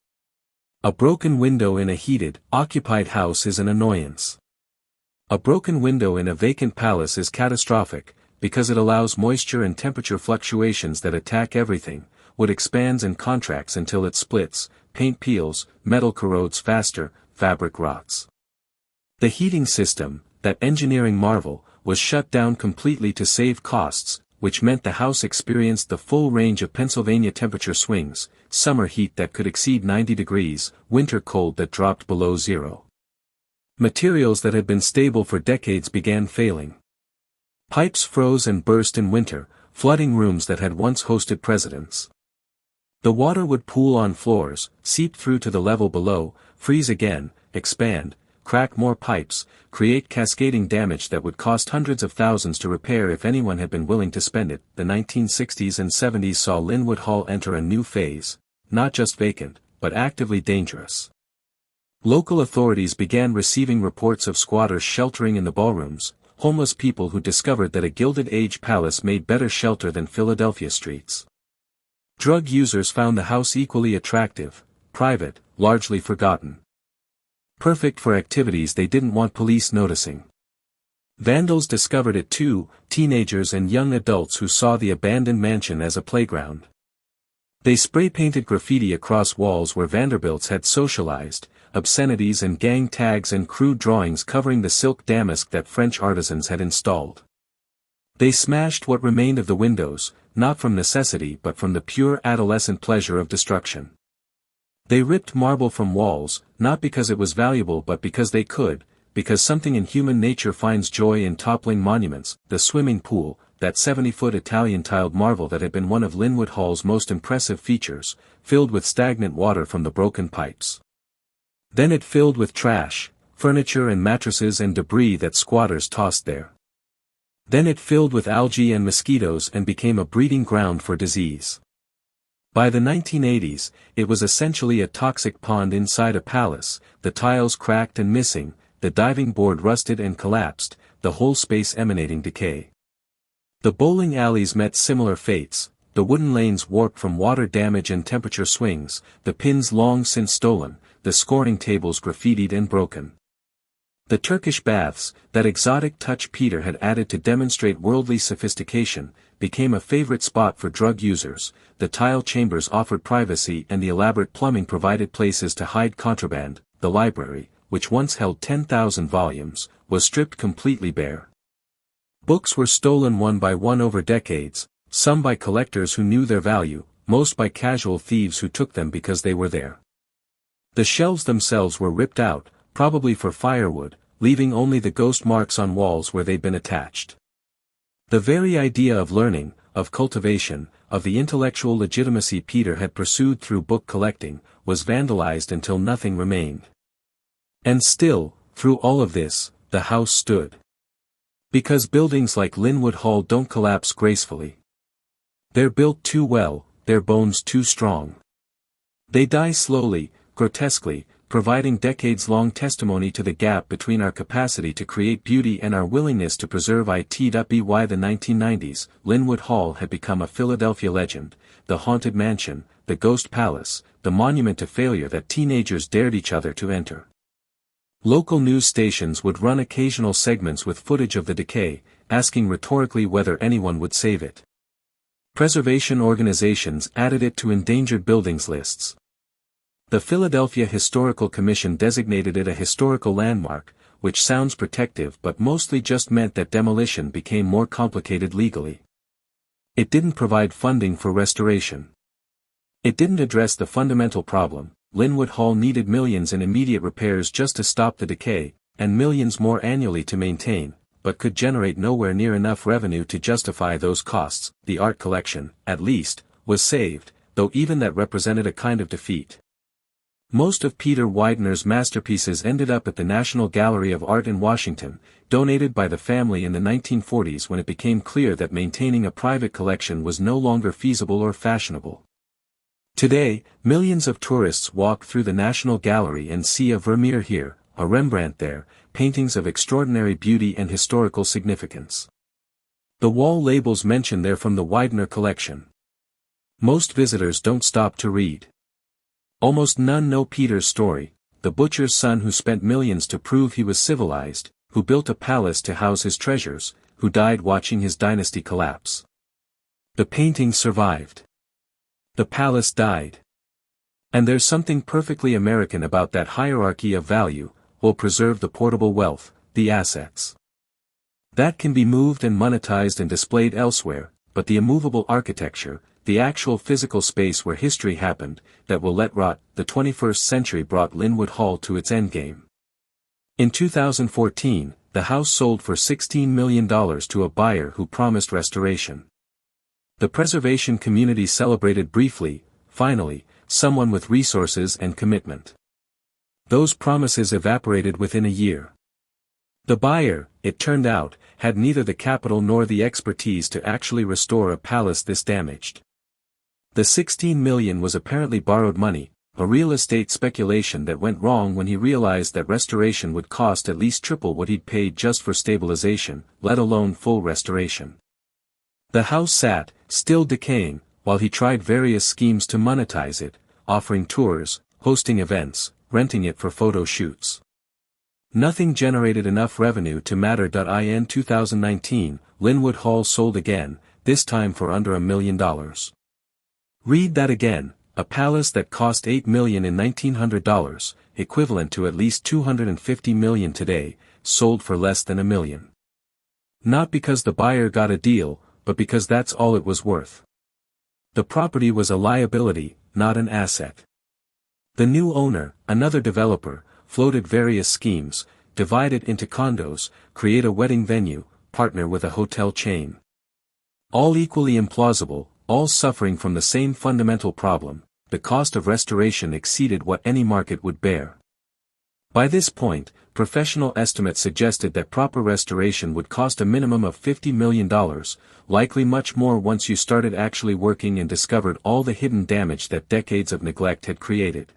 A broken window in a heated, occupied house is an annoyance. A broken window in a vacant palace is catastrophic, because it allows moisture and temperature fluctuations that attack everything. Wood expands and contracts until it splits, paint peels, metal corrodes faster, fabric rots. The heating system, that engineering marvel, was shut down completely to save costs, which meant the house experienced the full range of Pennsylvania temperature swings, summer heat that could exceed 90 degrees, winter cold that dropped below zero. Materials that had been stable for decades began failing. Pipes froze and burst in winter, flooding rooms that had once hosted presidents. The water would pool on floors, seep through to the level below, freeze again, expand, crack more pipes, create cascading damage that would cost hundreds of thousands to repair if anyone had been willing to spend it. The 1960s and 70s saw Linwood Hall enter a new phase, not just vacant, but actively dangerous. Local authorities began receiving reports of squatters sheltering in the ballrooms, homeless people who discovered that a Gilded Age palace made better shelter than Philadelphia streets. Drug users found the house equally attractive, private, largely forgotten. Perfect for activities they didn't want police noticing. Vandals discovered it too, teenagers and young adults who saw the abandoned mansion as a playground. They spray-painted graffiti across walls where Vanderbilts had socialized, obscenities and gang tags and crude drawings covering the silk damask that French artisans had installed. They smashed what remained of the windows, not from necessity but from the pure adolescent pleasure of destruction. They ripped marble from walls, not because it was valuable but because they could, because something in human nature finds joy in toppling monuments. The swimming pool, that 70-foot Italian tiled marvel that had been one of Linwood Hall's most impressive features, filled with stagnant water from the broken pipes. Then it filled with trash, furniture and mattresses and debris that squatters tossed there. Then it filled with algae and mosquitoes and became a breeding ground for disease. By the 1980s, it was essentially a toxic pond inside a palace, the tiles cracked and missing, the diving board rusted and collapsed, the whole space emanating decay. The bowling alleys met similar fates, the wooden lanes warped from water damage and temperature swings, the pins long since stolen, the scoring tables graffitied and broken. The Turkish baths, that exotic touch Peter had added to demonstrate worldly sophistication, became a favorite spot for drug users. The tile chambers offered privacy and the elaborate plumbing provided places to hide contraband. The library, which once held 10,000 volumes, was stripped completely bare. Books were stolen one by one over decades, some by collectors who knew their value, most by casual thieves who took them because they were there. The shelves themselves were ripped out, probably for firewood, leaving only the ghost marks on walls where they'd been attached. The very idea of learning, of cultivation, of the intellectual legitimacy Peter had pursued through book collecting, was vandalized until nothing remained. And still, through all of this, the house stood. Because buildings like Linwood Hall don't collapse gracefully. They're built too well, their bones too strong. They die slowly, grotesquely, providing decades-long testimony to the gap between our capacity to create beauty and our willingness to preserve it. By the 1990s, Linwood Hall had become a Philadelphia legend, the haunted mansion, the ghost palace, the monument to failure that teenagers dared each other to enter. Local news stations would run occasional segments with footage of the decay, asking rhetorically whether anyone would save it. Preservation organizations added it to endangered buildings lists. The Philadelphia Historical Commission designated it a historical landmark, which sounds protective but mostly just meant that demolition became more complicated legally. It didn't provide funding for restoration. It didn't address the fundamental problem. Linwood Hall needed millions in immediate repairs just to stop the decay, and millions more annually to maintain, but could generate nowhere near enough revenue to justify those costs. The art collection, at least, was saved, though even that represented a kind of defeat. Most of Peter Widener's masterpieces ended up at the National Gallery of Art in Washington, donated by the family in the 1940s when it became clear that maintaining a private collection was no longer feasible or fashionable. Today, millions of tourists walk through the National Gallery and see a Vermeer here, a Rembrandt there, paintings of extraordinary beauty and historical significance. The wall labels mention they're from the Widener collection. Most visitors don't stop to read. Almost none know Peter's story, the butcher's son who spent millions to prove he was civilized, who built a palace to house his treasures, who died watching his dynasty collapse. The painting survived. The palace died. And there's something perfectly American about that hierarchy of value: we'll preserve the portable wealth, the assets. That can be moved and monetized and displayed elsewhere, but the immovable architecture, the actual physical space where history happened, that will let rot. The 21st century brought Linwood Hall to its endgame. In 2014, the house sold for $16 million to a buyer who promised restoration. The preservation community celebrated briefly. Finally, someone with resources and commitment. Those promises evaporated within a year. The buyer, it turned out, had neither the capital nor the expertise to actually restore a palace this damaged. The $16 million was apparently borrowed money, a real estate speculation that went wrong when he realized that restoration would cost at least triple what he'd paid just for stabilization, let alone full restoration. The house sat, still decaying, while he tried various schemes to monetize it, offering tours, hosting events, renting it for photo shoots. Nothing generated enough revenue to matter. In 2019, Linwood Hall sold again, this time for under $1 million. Read that again: a palace that cost $8 million in $1,900, equivalent to at least $250 million today, sold for less than $1 million. Not because the buyer got a deal, but because that's all it was worth. The property was a liability, not an asset. The new owner, another developer, floated various schemes: divide it into condos, create a wedding venue, partner with a hotel chain. All equally implausible, all suffering from the same fundamental problem: the cost of restoration exceeded what any market would bear. By this point, professional estimates suggested that proper restoration would cost a minimum of $50 million, likely much more once you started actually working and discovered all the hidden damage that decades of neglect had created.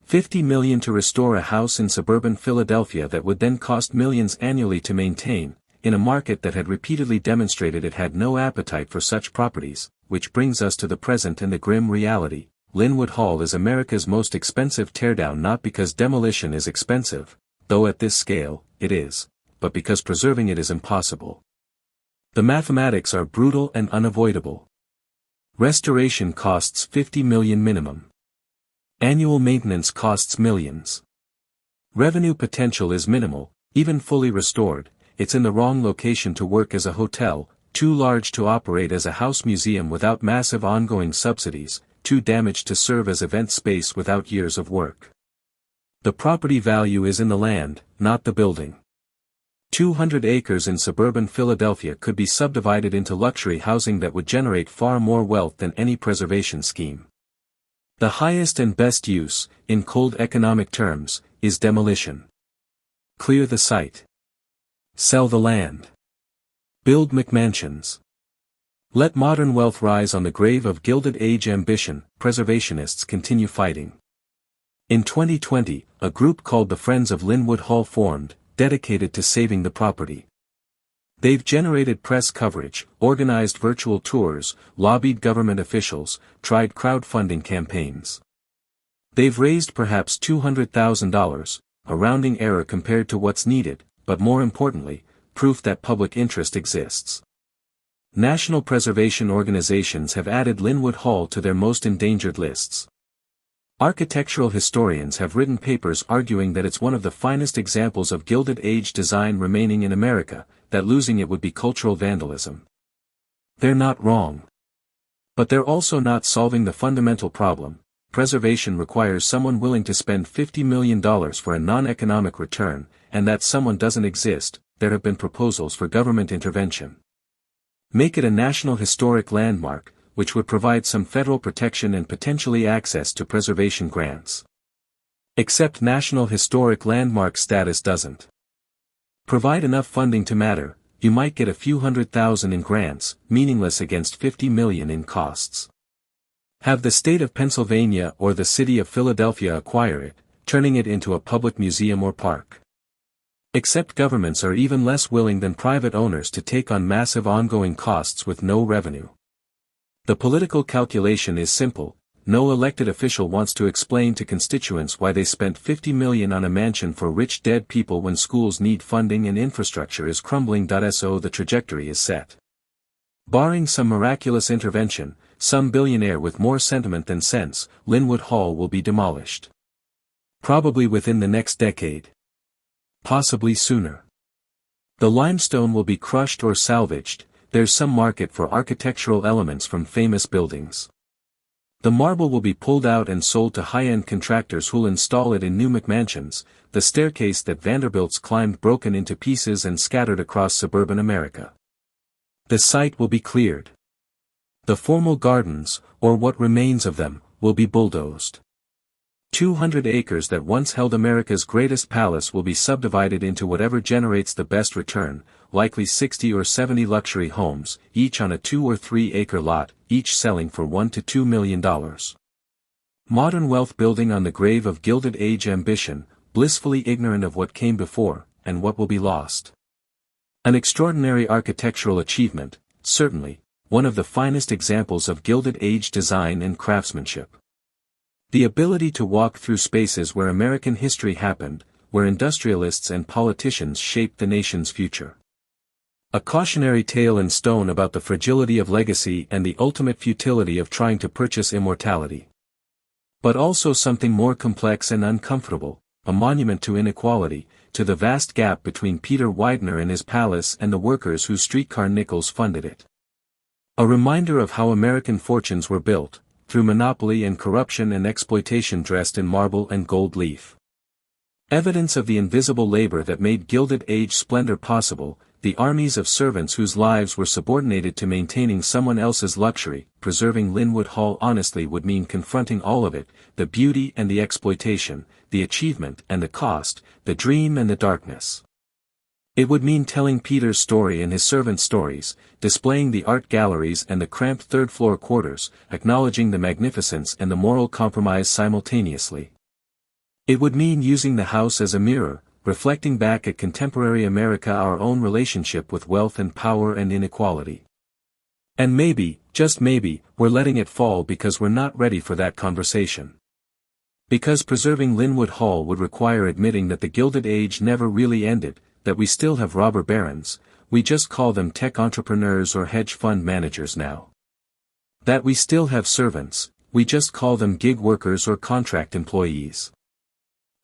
$50 million to restore a house in suburban Philadelphia that would then cost millions annually to maintain, in a market that had repeatedly demonstrated it had no appetite for such properties, which brings us to the present and the grim reality: Linwood Hall is America's most expensive teardown, not because demolition is expensive, though at this scale, it is, but because preserving it is impossible. The mathematics are brutal and unavoidable. Restoration costs $50 million minimum. Annual maintenance costs millions. Revenue potential is minimal. Even fully restored, it's in the wrong location to work as a hotel, too large to operate as a house museum without massive ongoing subsidies, too damaged to serve as event space without years of work. The property value is in the land, not the building. 200 acres in suburban Philadelphia could be subdivided into luxury housing that would generate far more wealth than any preservation scheme. The highest and best use, in cold economic terms, is demolition. Clear the site. Sell the land. Build McMansions. Let modern wealth rise on the grave of Gilded Age ambition. Preservationists continue fighting. In 2020, a group called the Friends of Linwood Hall formed, dedicated to saving the property. They've generated press coverage, organized virtual tours, lobbied government officials, tried crowdfunding campaigns. They've raised perhaps $200,000, a rounding error compared to what's needed, but more importantly, proof that public interest exists. National preservation organizations have added Linwood Hall to their most endangered lists. Architectural historians have written papers arguing that it's one of the finest examples of Gilded Age design remaining in America, that losing it would be cultural vandalism. They're not wrong. But they're also not solving the fundamental problem. Preservation requires someone willing to spend $50 million for a non-economic return, and that someone doesn't exist. There have been proposals for government intervention. Make it a national historic landmark, which would provide some federal protection and potentially access to preservation grants. Except National Historic Landmark status doesn't provide enough funding to matter. You might get a few $100,000 in grants, meaningless against $50 million in costs. Have the state of Pennsylvania or the city of Philadelphia acquire it, turning it into a public museum or park. Except governments are even less willing than private owners to take on massive ongoing costs with no revenue. The political calculation is simple: no elected official wants to explain to constituents why they spent $50 million on a mansion for rich dead people when schools need funding and infrastructure is crumbling. So the trajectory is set. Barring some miraculous intervention, some billionaire with more sentiment than sense, Linwood Hall will be demolished. Probably within the next decade. Possibly sooner. The limestone will be crushed or salvaged. There's some market for architectural elements from famous buildings. The marble will be pulled out and sold to high-end contractors who'll install it in new McMansions, the staircase that Vanderbilts climbed broken into pieces and scattered across suburban America. The site will be cleared. The formal gardens, or what remains of them, will be bulldozed. 200 acres that once held America's greatest palace will be subdivided into whatever generates the best return, likely 60 or 70 luxury homes, each on a 2 or 3 acre lot, each selling for $1 to $2 million. Modern wealth building on the grave of Gilded Age ambition, blissfully ignorant of what came before, and what will be lost. An extraordinary architectural achievement, certainly, one of the finest examples of Gilded Age design and craftsmanship. The ability to walk through spaces where American history happened, where industrialists and politicians shaped the nation's future. A cautionary tale in stone about the fragility of legacy and the ultimate futility of trying to purchase immortality. But also something more complex and uncomfortable, a monument to inequality, to the vast gap between Peter Widener and his palace and the workers whose streetcar nickels funded it. A reminder of how American fortunes were built, through monopoly and corruption and exploitation dressed in marble and gold leaf. Evidence of the invisible labor that made Gilded Age splendor possible, the armies of servants whose lives were subordinated to maintaining someone else's luxury. Preserving Linwood Hall honestly would mean confronting all of it, the beauty and the exploitation, the achievement and the cost, the dream and the darkness. It would mean telling Peter's story and his servants' stories, displaying the art galleries and the cramped third-floor quarters, acknowledging the magnificence and the moral compromise simultaneously. It would mean using the house as a mirror, reflecting back at contemporary America our own relationship with wealth and power and inequality. And maybe, just maybe, we're letting it fall because we're not ready for that conversation. Because preserving Linwood Hall would require admitting that the Gilded Age never really ended, that we still have robber barons, we just call them tech entrepreneurs or hedge fund managers now. That we still have servants, we just call them gig workers or contract employees.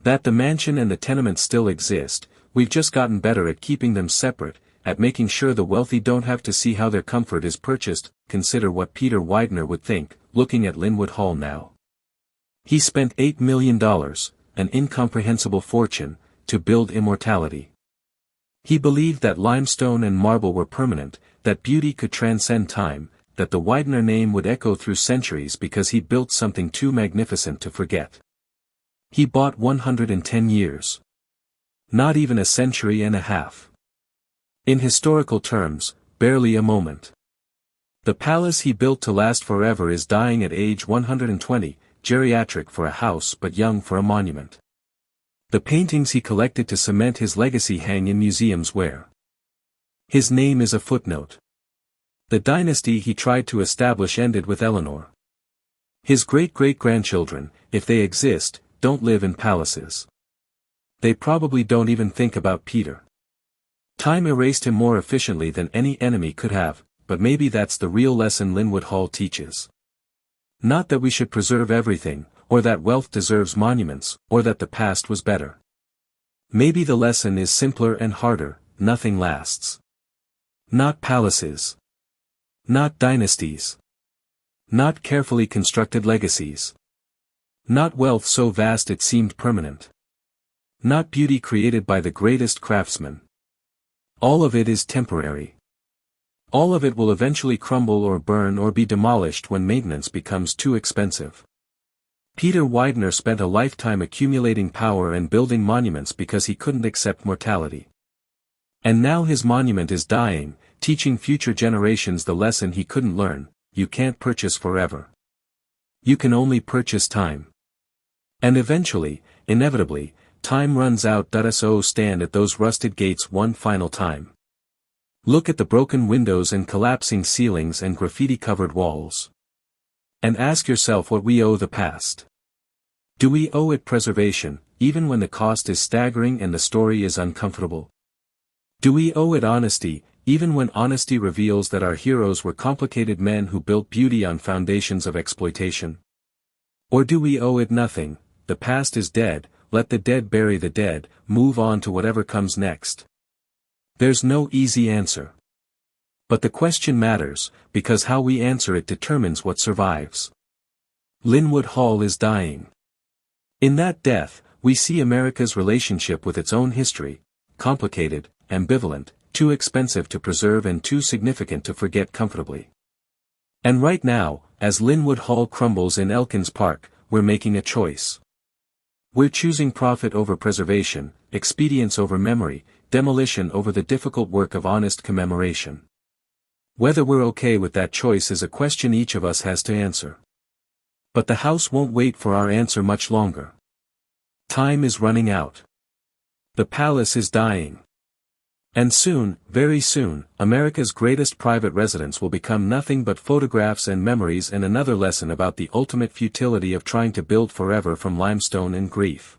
That the mansion and the tenement still exist, we've just gotten better at keeping them separate, at making sure the wealthy don't have to see how their comfort is purchased. Consider what Peter Widener would think, looking at Linwood Hall now. He spent $8 million, an incomprehensible fortune, to build immortality. He believed that limestone and marble were permanent, that beauty could transcend time, that the Widener name would echo through centuries because he built something too magnificent to forget. He bought 110 years. Not even a century and a half. In historical terms, barely a moment. The palace he built to last forever is dying at age 120, geriatric for a house but young for a monument. The paintings he collected to cement his legacy hang in museums where his name is a footnote. The dynasty he tried to establish ended with Eleanor. His great-great-grandchildren, if they exist, don't live in palaces. They probably don't even think about Peter. Time erased him more efficiently than any enemy could have, but maybe that's the real lesson Linwood Hall teaches. Not that we should preserve everything, or that wealth deserves monuments, or that the past was better. Maybe the lesson is simpler and harder: nothing lasts. Not palaces. Not dynasties. Not carefully constructed legacies. Not wealth so vast it seemed permanent. Not beauty created by the greatest craftsman. All of it is temporary. All of it will eventually crumble or burn or be demolished when maintenance becomes too expensive. Peter Widener spent a lifetime accumulating power and building monuments because he couldn't accept mortality. And now his monument is dying, teaching future generations the lesson he couldn't learn: you can't purchase forever. You can only purchase time. And eventually, inevitably, time runs out. So stand at those rusted gates one final time. Look at the broken windows and collapsing ceilings and graffiti-covered walls. And ask yourself what we owe the past. Do we owe it preservation, even when the cost is staggering and the story is uncomfortable? Do we owe it honesty, even when honesty reveals that our heroes were complicated men who built beauty on foundations of exploitation? Or do we owe it nothing? The past is dead, let the dead bury the dead, move on to whatever comes next. There's no easy answer. But the question matters, because how we answer it determines what survives. Linwood Hall is dying. In that death, we see America's relationship with its own history, complicated, ambivalent, too expensive to preserve and too significant to forget comfortably. And right now, as Linwood Hall crumbles in Elkins Park, we're making a choice. We're choosing profit over preservation, expedience over memory, demolition over the difficult work of honest commemoration. Whether we're okay with that choice is a question each of us has to answer. But the house won't wait for our answer much longer. Time is running out. The palace is dying. And soon, very soon, America's greatest private residence will become nothing but photographs and memories and another lesson about the ultimate futility of trying to build forever from limestone and grief.